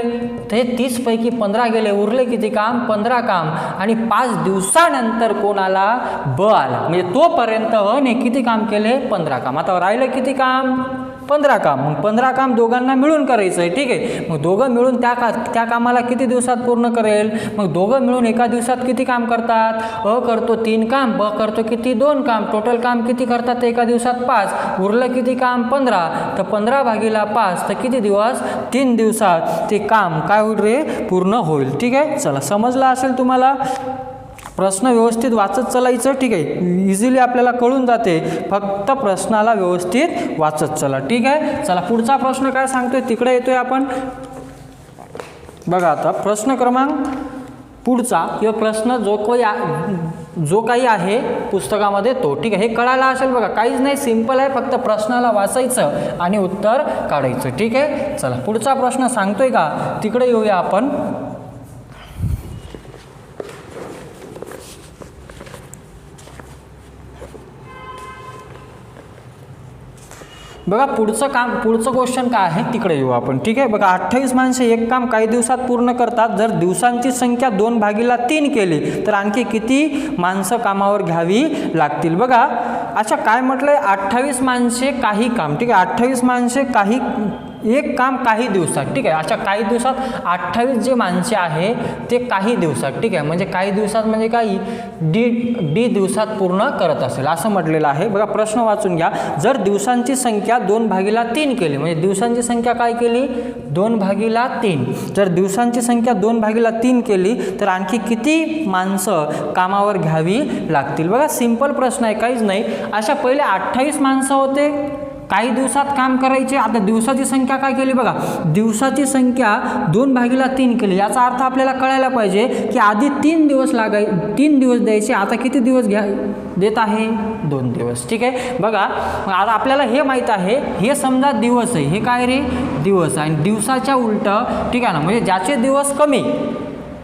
तर हे 30 पैकी 15 गेले, उरले किती काम 15 काम, आणि 5 दिवसानंतर कोण आला ब आला. म्हणजे तोपर्यंत अ ने किती काम केले 15 काम. आता राहिलं किती काम 15 काम. मग 15 काम दोघांना मिळून करायचं आहे. ठीक आहे, मग दोघं मिळून त्या कामाला किती दिवसात पूर्ण करेल. मग दोघं मिळून एका दिवसात किती काम करतात, अ करतो 3 काम, ब करतो किती 2 काम, टोटल काम किती करतात एका दिवसात 5, उरलं किती काम 15, तर 15 भागीला 5 तर किती दिवस 3 दिवसात ते काम काय होईल रे पूर्ण होईल. ठीक आहे, चला समजलं असेल तुम्हाला. प्रश्न व्यवस्थित वाचत चालायचं. ठीक आहे, इझिली आपल्याला कळून जाते, फक्त प्रश्नाला व्यवस्थित वाचत चला. ठीक आहे, चला पुढचा प्रश्न काय सांगतोय तिकडे येतोय आपण. बघा आता प्रश्न क्रमांक पुढचा किंवा प्रश्न जो काही आहे पुस्तकामध्ये तो. ठीक आहे, हे कळायला असेल. बघा काहीच नाही, सिंपल आहे, फक्त प्रश्नाला वाचायचं आणि उत्तर काढायचं. ठीक आहे, चला पुढचा प्रश्न सांगतोय का तिकडे येऊया आपण. बघा पुढचं क्वेश्चन काय आहे तिकडे येऊ आपण. ठीक आहे, बघा 28 माणसे एक काम काही दिवसात पूर्ण करतात. जर दिवसांची संख्या 2/3 केली तर आणखी किती माणसं कामावर घ्यावी लागतील. बघा अच्छा काय म्हटलंय 28 माणसे काही काम. ठीक आहे, 28 माणसे एक काम काही दिवसात. ठीक आहे, अशा काही दिवसात 28 जे माणसे आहे ते काही दिवसात. ठीक आहे, म्हणजे काही दिवसात म्हणजे काही डी दिवसात पूर्ण करत असेल असं म्हटलेलं आहे. बघा प्रश्न वाचून घ्या. जर दिवसांची संख्या 2/3 केली, म्हणजे दिवसांची संख्या काय केली 2/3. जर दिवसांची संख्या 2/3 केली तर आणखी किती माणसं कामावर घ्यावी लागतील. बघा सिंपल प्रश्न आहे, काहीच नाही. अशा पहिले 28 माणसं होते, काही दिवसात काम करायचे. आता दिवसाची संख्या काय केली बघा, दिवसाची संख्या 2/3 केली. याचा अर्थ आपल्याला कळायला पाहिजे की आधी 3 दिवस 3 दिवस द्यायचे, आता किती दिवस देत आहे 2 दिवस. ठीक आहे, बघा आता आपल्याला हे माहीत आहे, हे समजा दिवस आहे, हे काय रे दिवस आहे, आणि दिवसाच्या उलट. ठीक आहे ना, म्हणजे ज्याचे दिवस कमी,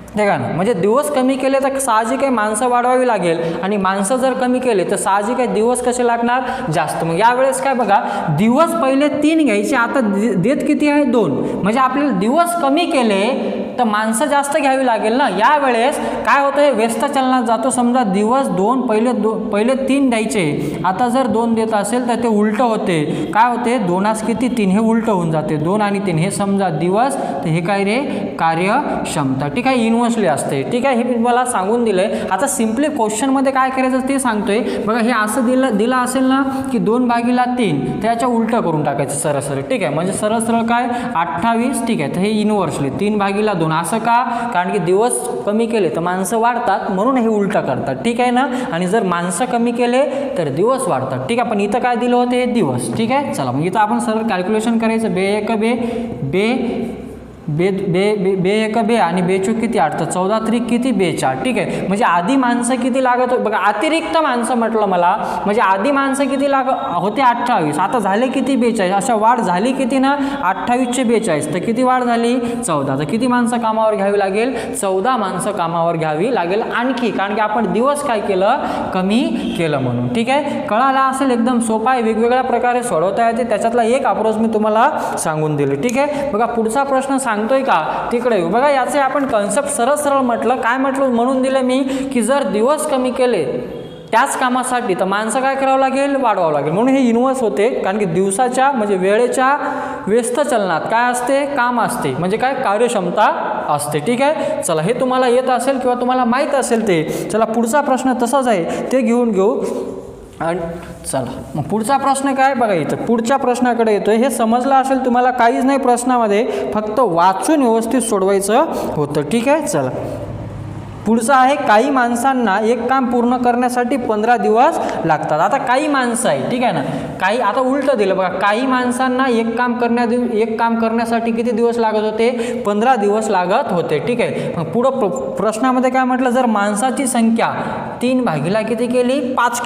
ठीक आहे ना, म्हणजे दिवस कमी केले तर साहजिक आहे माणसं वाढवावी लागेल, आणि माणसं जर कमी केले तर साहजिक आहे दिवस कसे लागणार जास्त. मग यावेळेस काय बघा, दिवस पहिले 3 घ्यायचे, आता देत किती आहे 2, म्हणजे आपल्याला दिवस कमी केले तर माणसं जास्त घ्यावी लागेल ना. यावेळेस काय होतं, हे व्यस्त चलनात जातो. समजा दिवस 2 पहिले 3 द्यायचे, आता जर 2 देत असेल तर ते उलटं होते. काय होते 2 किती 3, हे उलटं होऊन जाते. 2 आणि 3 हे समजा दिवस, तर हे काय रे कार्यक्षमता. ठीक आहे, इन्व्हर्सली असते. ठीक आहे, हे मला सांगून दिलंय. आता सिम्पली क्वेश्चनमध्ये काय करायचं ते सांगतोय. बघा हे असं दिलं असेल ना की 2/3, त्याच्या उलटं करून टाकायचं सरळ. ठीक आहे, म्हणजे सरळ काय 28. ठीक आहे, तर हे इन्व्हर्सली 3/2 असं का, कारण की दिवस कमी केले तर माणसं वाढतात, म्हणून हे उलटं करतात. ठीक आहे ना, आणि जर माणसं कमी केले तर दिवस वाढतात. ठीक आहे, पण इथं काय दिलं होतं हे दिवस. ठीक आहे, चला मग इथं आपण सरळ कॅल्क्युलेशन करायचं. बे बे बे बे बे एक बे आणि बेचूक किती 8, तर 14 त्रिक किती 42. ठीक आहे, म्हणजे आधी माणसं किती लागत होती बघा, अतिरिक्त माणसं म्हटलं मला, म्हणजे आधी माणसं किती होते 28, आता झाले किती 42. अशा वाढ झाली किती ना 28 चे 42, तर किती वाढ झाली 14. तर किती माणसं कामावर घ्यावी लागेल, 14 माणसं कामावर घ्यावी लागेल आणखी, कारण की आपण दिवस काय केलं, कमी केलं म्हणून. ठीक आहे, कळाला असेल, एकदम सोपा आहे, वेगवेगळ्या प्रकारे सोडवता येते, त्याच्यातला एक अप्रोच मी तुम्हाला सांगून दिले. ठीक आहे, बघा पुढचा प्रश्न सांगतोय का तिकडे बघा, याचे आपण कन्सेप्ट सरळ सरळ म्हटलं, काय म्हटलं म्हणून दिलं मी की जर दिवस कमी केले त्याच कामासाठी तर माणसं काय करावं लागेल, वाढवावं लागेल, म्हणून हे इन्व्हर्स होते. कारण की दिवसाच्या म्हणजे वेळेच्या व्यस्त चलनात काय असते, काम असते, म्हणजे काय कार्यक्षमता असते. ठीक आहे, चला हे तुम्हाला येत असेल किंवा तुम्हाला माहीत असेल ते. चला पुढचा प्रश्न तसाच आहे, ते घेऊन घेऊ. आणि चला मग पुढचा प्रश्न काय बघा, इथं पुढच्या प्रश्नाकडे येतोय. हे समजलं असेल तुम्हाला, काहीच नाही प्रश्नामध्ये, फक्त वाचून व्यवस्थित सोडवायचं होतं. ठीक आहे, चला पुढचं आहे, काही माणसांना एक काम पूर्ण करण्यासाठी 15 दिवस लागतात. आता काही माणसं आहे, ठीक आहे ना, काही आता उलटं दिलं बघा, काही माणसांना एक काम करण्यासाठी किती दिवस लागत होते, 15 दिवस लागत होते. ठीक आहे, मग पुढं प्रश्नामध्ये काय म्हटलं, जर माणसाची संख्या 3 भागीला किती केली, 5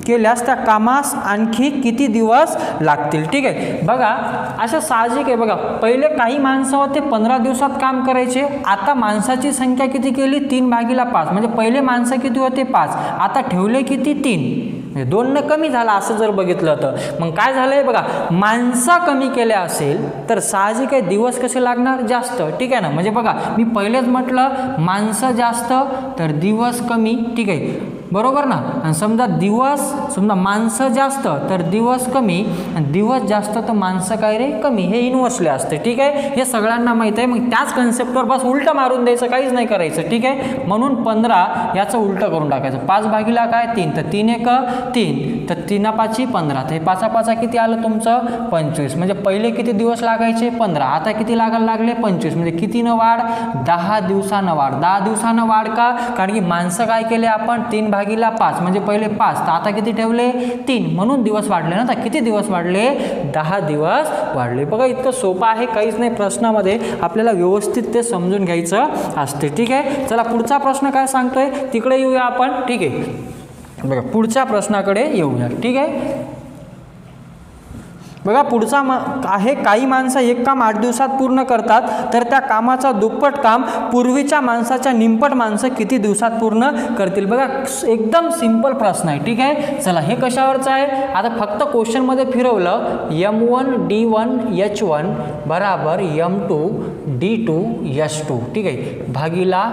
केल्यास त्या कामास आणखी किती दिवस लागतील. ठीक आहे, बघा असं साहजिक आहे बघा, पहिले काही माणसं होते 15 दिवसात काम करायचे, आता माणसाची संख्या किती केली, 3/5, म्हणजे पहिले माणसं किती होते 5, आता ठेवले किती 3, म्हणजे 2 कमी झाला असं जर बघितलं तर. मग काय झालंय बघा, माणसं कमी केल्या असेल तर साहजिक आहे दिवस कसे लागणार, जास्त. ठीक आहे ना, म्हणजे बघा मी पहिलेच म्हटलं माणसं जास्त तर दिवस कमी. ठीक आहे, बरोबर ना, आणि समजा माणसं जास्त तर दिवस कमी, आणि दिवस जास्त तर माणसं काय रे कमी, हे इन्व्हर्सले असते. ठीक आहे, हे सगळ्यांना माहीत आहे. मग त्याच कन्सेप्टवर बस उलटं मारून द्यायचं, काहीच नाही करायचं. ठीक आहे, म्हणून 15 याचं उलटं करून टाकायचं, 5 भागीला काय 3, तर 3 एक 3, तर 3 5 15, तर हे 5 5 किती आलं तुमचं 25, म्हणजे पहिले किती दिवस लागायचे 15, आता किती लागायला लागले 25, म्हणजे किती न वाढ 10 दिवसानं वाढ. 10 दिवसानं वाढ का, कारण की माणसं काय केले आपण 3/5, म्हणजे पहिले 5, तर आता किती ठेवले 3, म्हणून दिवस वाढले ना. तर किती दिवस वाढले, 10 दिवस वाढले. बघा इतकं सोपं आहे, काहीच नाही प्रश्नामध्ये, आपल्याला व्यवस्थित ते समजून घ्यायचं असते. ठीक आहे, चला पुढचा प्रश्न काय सांगतोय तिकडे येऊया आपण. ठीक आहे, बघा पुढच्या प्रश्नाकडे येऊया. ठीक आहे, बघा पुढचा आहे, काही माणसं एक काम 8 दिवसात पूर्ण करतात, तर त्या कामाचा दुप्पट काम पूर्वीच्या माणसाच्या निमपट माणसं किती दिवसात पूर्ण करतील. बघा एकदम सिंपल प्रश्न आहे. ठीक आहे, चला हे कशावरचं आहे, आता फक्त क्वेश्चनमध्ये फिरवलं, M1 D1 H1 बराबर M2 D2 H2. ठीक आहे, भागीला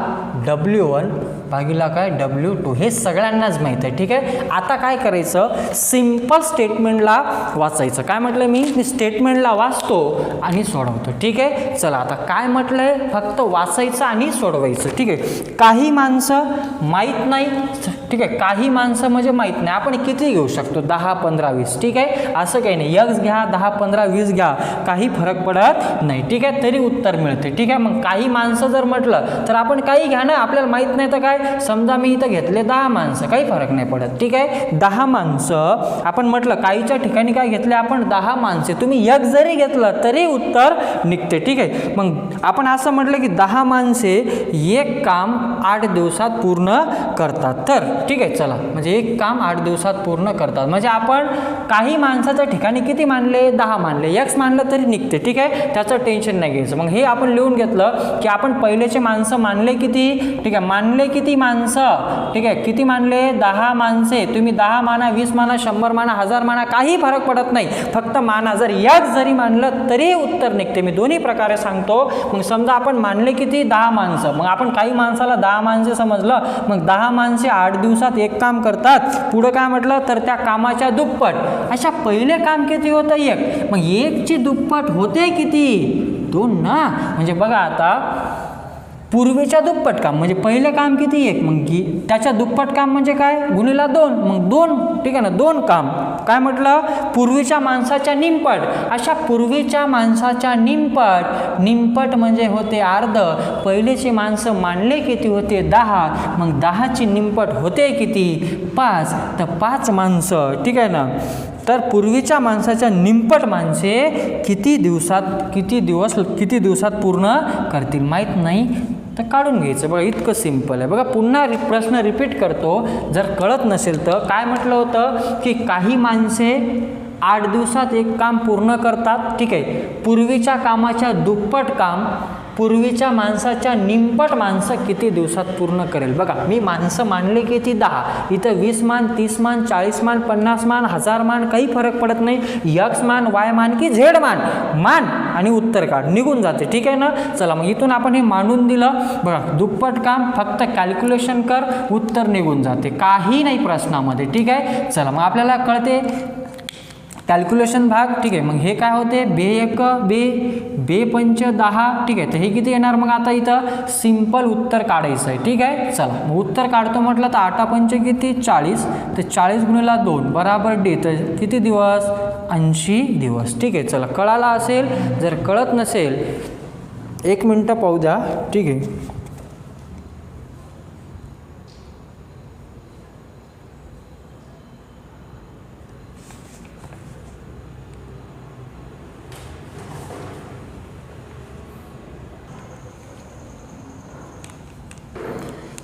W1 भागीला काय W2, हे सगळ्यांनाच माहीत आहे. ठीक आहे, आता काय करायचं, सिंपल स्टेटमेंटला वाचायचं. काय म्हटलं मी स्टेटमेंटला वाचतो आणि सोडवतो. ठीक आहे, चला आता काय म्हटलंय, फक्त वाचायचं आणि सोडवायचं. ठीक आहे, काही माणसं माहीत नाही. ठीक आहे, काही माणसं म्हणजे माहीत नाही, आपण किती घेऊ शकतो 10 15 20. ठीक आहे, असं काही नाही, x घ्या 10 15 20 घ्या, काही फरक पडत नाही. ठीक आहे, तरी उत्तर मिळते. ठीक आहे, मग काही माणसं जर म्हटलं तर आपण काही घ्या ना, आपल्याला माहीत नाही तर काय, समजा मी इथं घेतले 10 माणसं, काही फरक नाही पडत. ठीक आहे, 10 माणसं आपण म्हटलं, काहीच्या ठिकाणी काय घेतले आपण 10 माणसे, तुम्ही एक जरी घेतलं तरी उत्तर निघते. ठीक आहे, मग आपण असं म्हटलं की 10 माणसे एक काम 8 दिवसात पूर्ण करतात. तर ठीक आहे, चला म्हणजे एक काम 8 दिवसात पूर्ण करतात, म्हणजे आपण काही माणसाच्या ठिकाणी किती मानले 10 मानले, x मानलं तरी निघते. ठीक आहे, त्याचं टेन्शन नाही घ्यायचं. मग हे आपण लिहून घेतलं की आपण पहिलेचे माणसं मानले किती. ठीक आहे, मानले किती माणसं. ठीक आहे, किती मानले 10 माणसे. तुम्ही 10 माना 20 माना 100 माना 1000 माना, काही फरक पडत नाही, फक्त माना. जर x जरी मानलं तरी उत्तर निघते. मी दोन्ही प्रकारे सांगतो. मग समजा आपण मानले किती 10 माणसं, मग आपण काही माणसाला 10 माणसे समजलं, मग 10 माणसे 8 दिवसात एक काम करतात. पुढं काय म्हटलं, तर त्या कामाच्या दुप्पट. अशा पहिले काम किती होतं 1, मग 1 ची दुप्पट होते किती 2 ना. म्हणजे बघा आता पूर्वीच्या दुप्पट काम म्हणजे पहिले काम किती 1, मग त्याच्या दुप्पट काम म्हणजे काय गुणिला 2, मग 2. ठीक आहे ना, 2 काम. काय म्हटलं, पूर्वीच्या माणसाच्या निमपट. अशा पूर्वीच्या माणसाच्या निमपट म्हणजे होते अर्ध. पहिलेचे माणसं मानले किती होते 10, मग 10 ची निमपट होते किती 5, तर 5 माणसं. ठीक आहे ना, तर पूर्वीच्या माणसाच्या निमपट माणसे किती दिवसात पूर्ण करतील माहीत नाही तर काढून घ्यायचं. बघा इतकं सिंपल आहे. बघा पुन्हा प्रश्न रिपीट करतो, जर कळत नसेल तर. काय म्हटलं होतं की काही माणसे 8 दिवसात एक काम पूर्ण करतात. ठीक आहे, पूर्वीच्या कामाच्या दुप्पट काम पूर्वीच्या माणसाच्या निमपट माणसं किती दिवसात पूर्ण करेल. बघा मी माणसं मानले किती 10, इथं 20 मान, 30 मान, 40 मान, 50 मान, 1000 मान काही फरक पडत नाही. X मान, Y मान की Z मान आणि उत्तर काढ निघून जाते. ठीक आहे ना. चला मग इथून आपण हे मांडून दिलं. बघा दुप्पट काम फक्त कॅल्क्युलेशन कर, उत्तर निघून जाते, काही नाही प्रश्नामध्ये. ठीक आहे. चला मग आपल्याला कळते कॅल्क्युलेशन भाग. ठीक आहे, मग हे काय होते 2 10. ठीक आहे, तर हे किती येणार मग आता इथं सिंपल उत्तर काढायचं आहे. ठीक आहे. चला मग उत्तर काढतो म्हटलं तर 8 5 किती 40, तर 40 गुणिले 2 बराबर D, तर किती दिवस 80 दिवस. ठीक आहे. चला कळाला असेल, जर कळत नसेल 1 मिनटं पाहू द्या. ठीक आहे.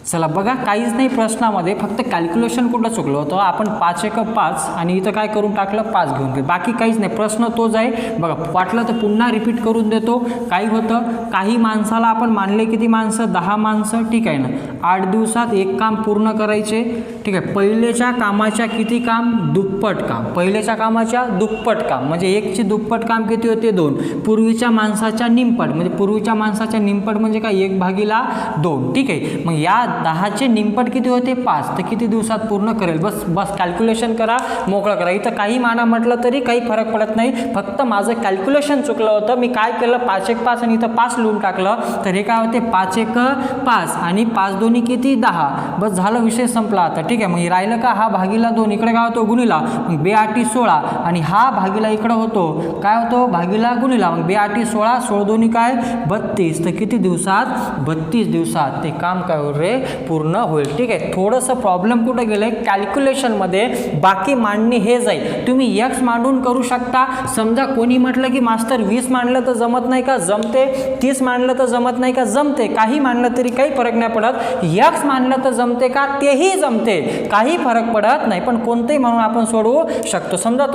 चला बघा काहीच नाही प्रश्नामध्ये, फक्त कॅल्क्युलेशन कुठं चुकलं होतं. आपण 5 1 5 आणि इथं काय करून टाकलं 5 घेऊन गेलं, बाकी काहीच नाही. प्रश्न तोच आहे. बघा वाटलं तर पुन्हा रिपीट करून देतो. काही होतं काही माणसाला आपण मानले किती माणसं 10 माणसं. ठीक आहे ना. 8 दिवसात एक काम पूर्ण करायचे. ठीक आहे. पहिलेच्या कामाच्या किती काम दुप्पट काम, पहिलेच्या कामाच्या दुप्पट काम म्हणजे 1ची दुप्पट काम किती होते 2. पूर्वीच्या माणसाच्या निमपट म्हणजे पूर्वीच्या माणसाच्या निमपट म्हणजे काय 1/2. ठीक आहे. मग या 10चे निमपट किती होते 5, तर किती दिवसात पूर्ण करेल. बस कॅल्क्युलेशन करा, मोकळं करा. इथं काही माना म्हटलं तरी काही फरक पडत नाही, फक्त माझं कॅल्क्युलेशन चुकलं होतं. मी काय केलं 5 1 5 आणि इथं 5 लिहून टाकलं, तर हे काय होते 5 1 5 आणि 5 2 किती 10. बस झालं, विषय संपला आता. ठीक आहे. मग राहिलं का हा भागीला 2, इकडे काय होतो गुणिला, मग 2 8 16 आणि हा भागीला इकडं होतो काय होतो भागीला गुणिला, मग 2 8 16 16 2 काय 32, तर किती दिवसात 32 दिवसात ते काम काय होईल रे पूर्ण होईल. ठीक आहे. थोडंसं प्रॉब्लेम कुठं गेलं आहे कॅल्क्युलेशनमध्ये, बाकी मांडणी हेच आहे. तुम्ही X मांडून करू शकता. समजा कोणी म्हटलं की मास्तर 20 मांडलं तर जमत नाही का, जमते. 30 मांडलं तर जमत नाही का, जमते. काही मांडलं तरी काही फरक नाही पडत. X मांडलं तर जमते का, तेही जमते, काही फरक पडत नाही. पण कोणतेही म्हणून आपण सोडवू शकतो. समजा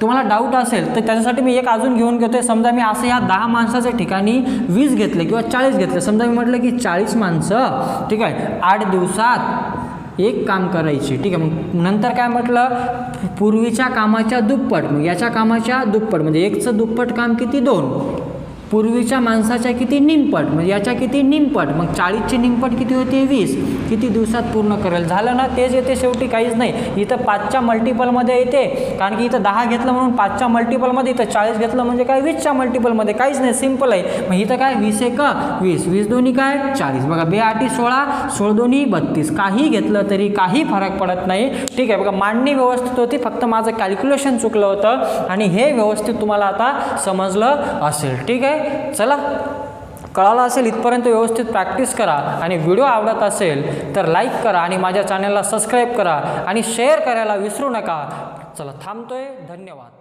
तुम्हाला डाऊट असेल तर त्याच्यासाठी मी एक अजून घेऊन घेतोय. समजा मी असं या 10 माणसाच्या ठिकाणी 20 घेतले किंवा 40 घेतले. समजा मी म्हटलं की 40 माणसं ठीक आहे 8 दिवसात एक काम करायचे. ठीक आहे. मग नंतर काय म्हटलं पूर्वीच्या कामाच्या दुप्पट, मग याच्या कामाच्या दुप्पट म्हणजे 1चं दुप्पट काम किती 2. पूर्वीच्या माणसाच्या किती निमपट म्हणजे याच्या किती निमपट, मग 40ची निमपट किती होते 20, किती दिवसात पूर्ण करेल. झालं ना, तेच येते शेवटी, काहीच नाही. इथं 5च्या मल्टिपलमध्ये येते, कारण की इथं 10 घेतलं म्हणून 5च्या मल्टिपलमध्ये, इथं 40 घेतलं म्हणजे काय 20च्या मल्टिपलमध्ये, काहीच नाही, सिंपल आहे. मग इथं काय 20 1 20, 20 2 काय 40. बघा 2 8 16 16 2 32, काही घेतलं तरी काही फरक पडत नाही. ठीक आहे. बघा मांडणी व्यवस्थित होती, फक्त माझं कॅल्क्युलेशन चुकलं होतं आणि हे व्यवस्थित तुम्हाला आता समजलं असेल. ठीक आहे. चला कळालं असेल इथपर्यंत, व्यवस्थित प्रॅक्टिस करा आणि व्हिडिओ आवडत असेल तर लाईक करा आणि माझ्या चॅनलला सबस्क्राईब करा आणि शेअर करायला विसरू नका. चला थांबतोय, धन्यवाद.